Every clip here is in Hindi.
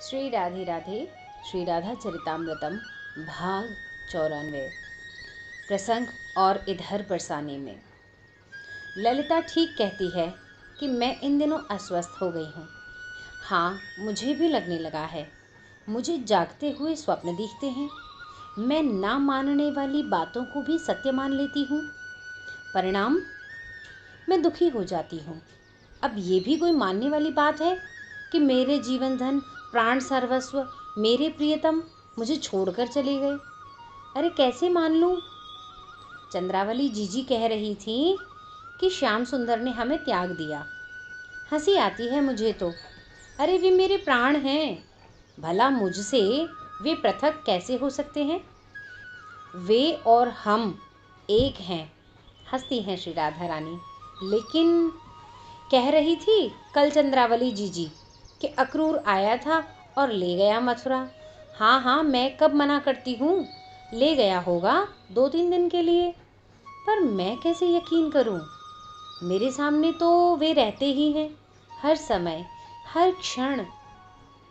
श्री राधे राधे श्री राधा चरितामृतम भाग 94। प्रसंग और इधर बरसाने में। ललिता ठीक कहती है कि मैं इन दिनों अस्वस्थ हो गई हूँ। हाँ, मुझे भी लगने लगा है। मुझे जागते हुए स्वप्न दिखते हैं। मैं ना मानने वाली बातों को भी सत्य मान लेती हूँ। परिणाम, मैं दुखी हो जाती हूँ। अब ये भी कोई मानने वाली बात है कि मेरे जीवन धन, प्राण सर्वस्व, मेरे प्रियतम मुझे छोड़कर चले गए। अरे कैसे मान लूं? चंद्रावली जीजी कह रही थी कि श्याम सुंदर ने हमें त्याग दिया। हंसी आती है मुझे तो। अरे वे मेरे प्राण हैं। भला मुझसे वे पृथक कैसे हो सकते हैं? वे और हम एक हैं। हंसती हैं श्री राधा रानी। लेकिन कह रही थी कल चंद्रावली जीजी कि अक्रूर आया था और ले गया मथुरा। हाँ, मैं कब मना करती हूँ। ले गया होगा 2-3 दिन के लिए। पर मैं कैसे यकीन करूँ? मेरे सामने तो वे रहते ही हैं, हर समय, हर क्षण।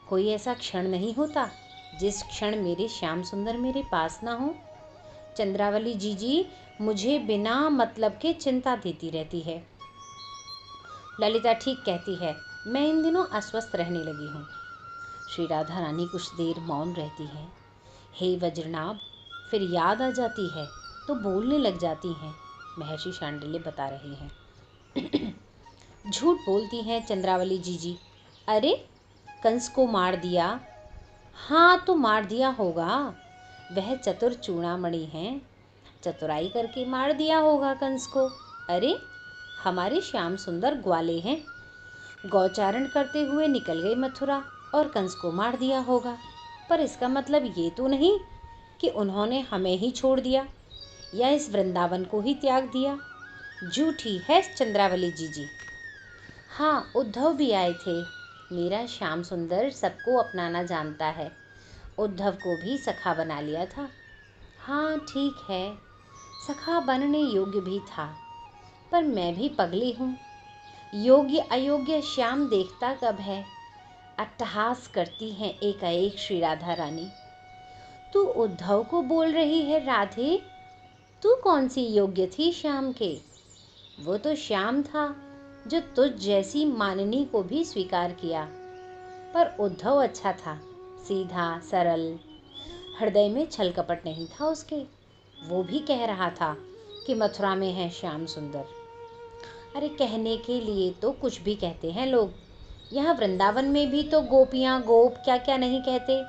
कोई ऐसा क्षण नहीं होता जिस क्षण मेरे श्याम सुंदर मेरे पास ना हो। चंद्रावली जीजी मुझे बिना मतलब के चिंता देती रहती है। ललिता ठीक कहती है, मैं इन दिनों अस्वस्थ रहने लगी हूँ। श्री राधा रानी कुछ देर मौन रहती है। हे वज्रनाभ, फिर याद आ जाती है तो बोलने लग जाती हैं। महर्षि शांडिल्य बता रहे हैं। झूठ बोलती हैं चंद्रावली जीजी। अरे कंस को मार दिया। हाँ तो मार दिया होगा। वह चतुर चूड़ामणि हैं। चतुराई करके मार दिया होगा कंस को। अरे हमारे श्याम सुंदर ग्वाले हैं। गौचारण करते हुए निकल गए मथुरा और कंस को मार दिया होगा। पर इसका मतलब ये तो नहीं कि उन्होंने हमें ही छोड़ दिया या इस वृंदावन को ही त्याग दिया। झूठी है चंद्रावली जीजी। हाँ, उद्धव भी आए थे। मेरा श्याम सुंदर सबको अपनाना जानता है। उद्धव को भी सखा बना लिया था। हाँ ठीक है, सखा बनने योग्य भी था। पर मैं भी पगली हूँ। योग्य अयोग्य श्याम देखता कब है? अट्टहास करती हैं एकाएक श्री राधा रानी। तू उद्धव को बोल रही है राधे? तू कौन सी योग्य थी श्याम के? वो तो श्याम था जो तुझ जैसी माननी को भी स्वीकार किया। पर उद्धव अच्छा था, सीधा सरल, हृदय में छल कपट नहीं था उसके। वो भी कह रहा था कि मथुरा में है श्याम सुंदर। अरे कहने के लिए तो कुछ भी कहते हैं लोग। यहाँ वृंदावन में भी तो गोपियाँ गोप क्या क्या नहीं कहते।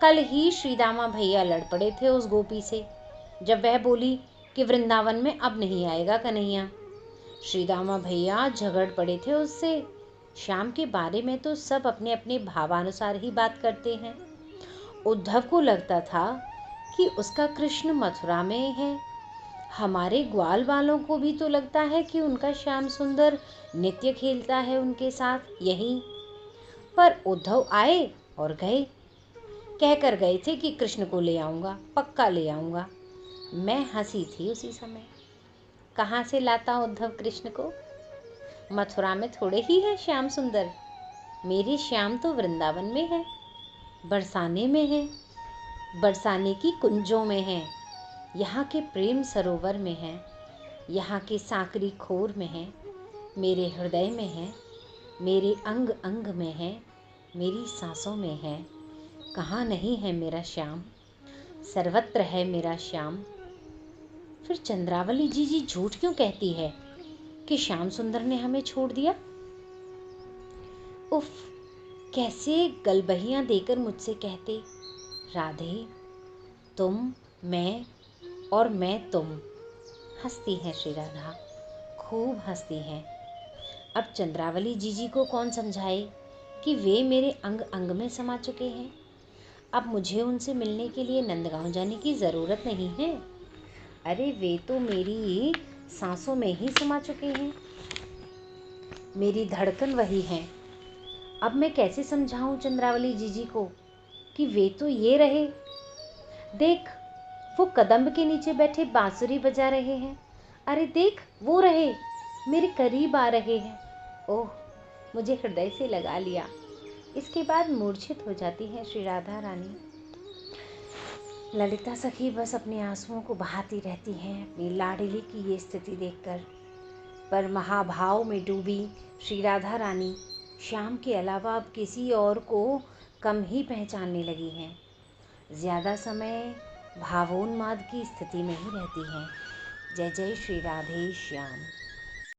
कल ही श्रीदामा भैया लड़ पड़े थे उस गोपी से, जब वह बोली कि वृंदावन में अब नहीं आएगा कन्हैया। श्रीदामा भैया झगड़ पड़े थे उससे। श्याम के बारे में तो सब अपने अपने भावानुसार ही बात करते हैं। उद्धव को लगता था कि उसका कृष्ण मथुरा में है। हमारे ग्वाल वालों को भी तो लगता है कि उनका श्याम सुंदर नित्य खेलता है उनके साथ यहीं। पर उद्धव आए और गए। कहकर गए थे कि कृष्ण को ले आऊँगा, पक्का ले आऊँगा। मैं हंसी थी उसी समय। कहाँ से लाता उद्धव कृष्ण को? मथुरा में थोड़े ही है श्याम सुंदर। मेरे श्याम तो वृंदावन में है, बरसाने में है, बरसाने की कुंजों में है, यहाँ के प्रेम सरोवर में है, यहाँ के सांकरी खोर में है, मेरे हृदय में है, मेरे अंग अंग में है, मेरी सांसों में है। कहाँ नहीं है मेरा श्याम? सर्वत्र है मेरा श्याम। फिर चंद्रावली जीजी झूठ क्यों कहती है कि श्याम सुंदर ने हमें छोड़ दिया? उफ, कैसे गलबहियां देकर मुझसे कहते, राधे तुम, मैं और मैं तुम। हंसती है श्री राधा, खूब हंसती हैं। अब चंद्रावली जीजी को कौन समझाए कि वे मेरे अंग अंग में समा चुके हैं। अब मुझे उनसे मिलने के लिए नंदगांव जाने की ज़रूरत नहीं है। अरे वे तो मेरी सांसों में ही समा चुके हैं। मेरी धड़कन वही है। अब मैं कैसे समझाऊं चंद्रावली जीजी को कि वे तो ये रहे। देख, वो कदम्ब के नीचे बैठे बांसुरी बजा रहे हैं। अरे देख, वो रहे, मेरे करीब आ रहे हैं। ओह, मुझे हृदय से लगा लिया। इसके बाद मूर्छित हो जाती हैं श्री राधा रानी। ललिता सखी बस अपने आंसुओं को बहाती रहती हैं अपनी लाडली की ये स्थिति देखकर। पर महाभाव में डूबी श्री राधा रानी श्याम के अलावा अब किसी और को कम ही पहचानने लगी हैं। ज़्यादा समय भावोन्माद की स्थिति में ही रहती हैं। जय जय श्री राधे श्याम।